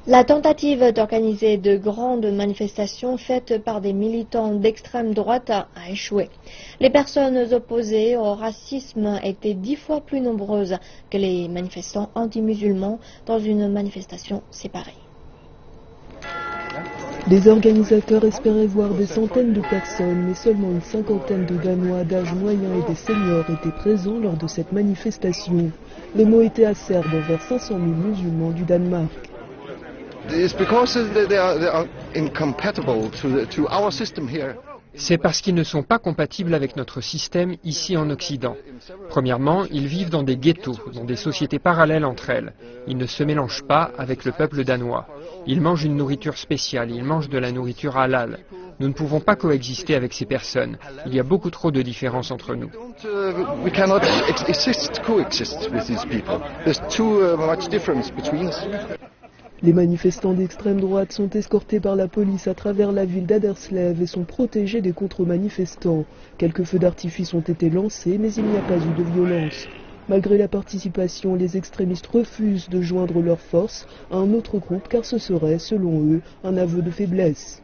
La tentative d'organiser de grandes manifestations faites par des militants d'extrême droite a échoué. Les personnes opposées au racisme étaient 10 fois plus nombreuses que les manifestants anti-musulmans dans une manifestation séparée. Les organisateurs espéraient voir des centaines de personnes, mais seulement une cinquantaine de Danois d'âge moyen et des seniors étaient présents lors de cette manifestation. Les mots étaient acerbes envers 500 000 musulmans du Danemark. C'est parce qu'ils ne sont pas compatibles avec notre système ici en Occident. Premièrement, ils vivent dans des ghettos, dans des sociétés parallèles entre elles. Ils ne se mélangent pas avec le peuple danois. Ils mangent une nourriture spéciale, ils mangent de la nourriture halal. Nous ne pouvons pas coexister avec ces personnes. Il y a beaucoup trop de différences entre nous. Les manifestants d'extrême droite sont escortés par la police à travers la ville d'Aderslev et sont protégés des contre-manifestants. Quelques feux d'artifice ont été lancés, mais il n'y a pas eu de violence. Malgré la participation, les extrémistes refusent de joindre leurs forces à un autre groupe car ce serait, selon eux, un aveu de faiblesse.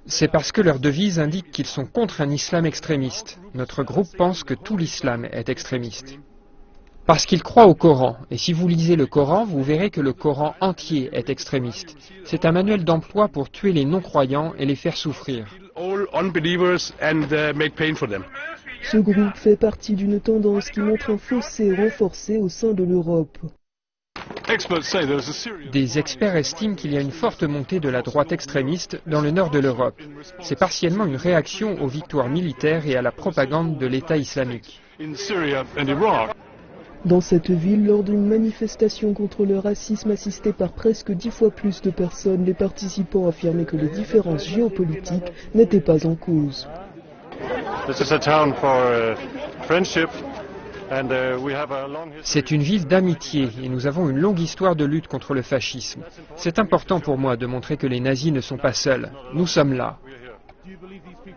C'est parce que leur devise indique qu'ils sont contre un islam extrémiste. Notre groupe pense que tout l'islam est extrémiste. Parce qu'ils croient au Coran, et si vous lisez le Coran, vous verrez que le Coran entier est extrémiste. C'est un manuel d'emploi pour tuer les non-croyants et les faire souffrir. Ce groupe fait partie d'une tendance qui montre un fossé renforcé au sein de l'Europe. Des experts estiment qu'il y a une forte montée de la droite extrémiste dans le nord de l'Europe. C'est partiellement une réaction aux victoires militaires et à la propagande de l'État islamique. Dans cette ville, lors d'une manifestation contre le racisme assistée par presque 10 fois plus de personnes, les participants affirmaient que les différences géopolitiques n'étaient pas en cause. C'est une ville d'amitié et nous avons une longue histoire de lutte contre le fascisme. C'est important pour moi de montrer que les nazis ne sont pas seuls. Nous sommes là.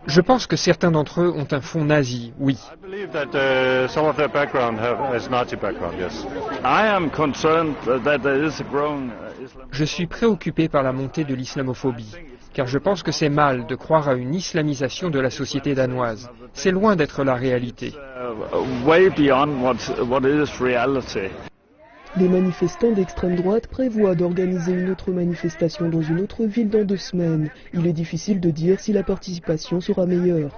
Je pense que certains d'entre eux ont un fond nazi, oui. Je suis préoccupé par la montée de l'islamophobie, car je pense que c'est mal de croire à une islamisation de la société danoise. C'est loin d'être la réalité. Les manifestants d'extrême droite prévoient d'organiser une autre manifestation dans une autre ville dans 2 semaines. Il est difficile de dire si la participation sera meilleure.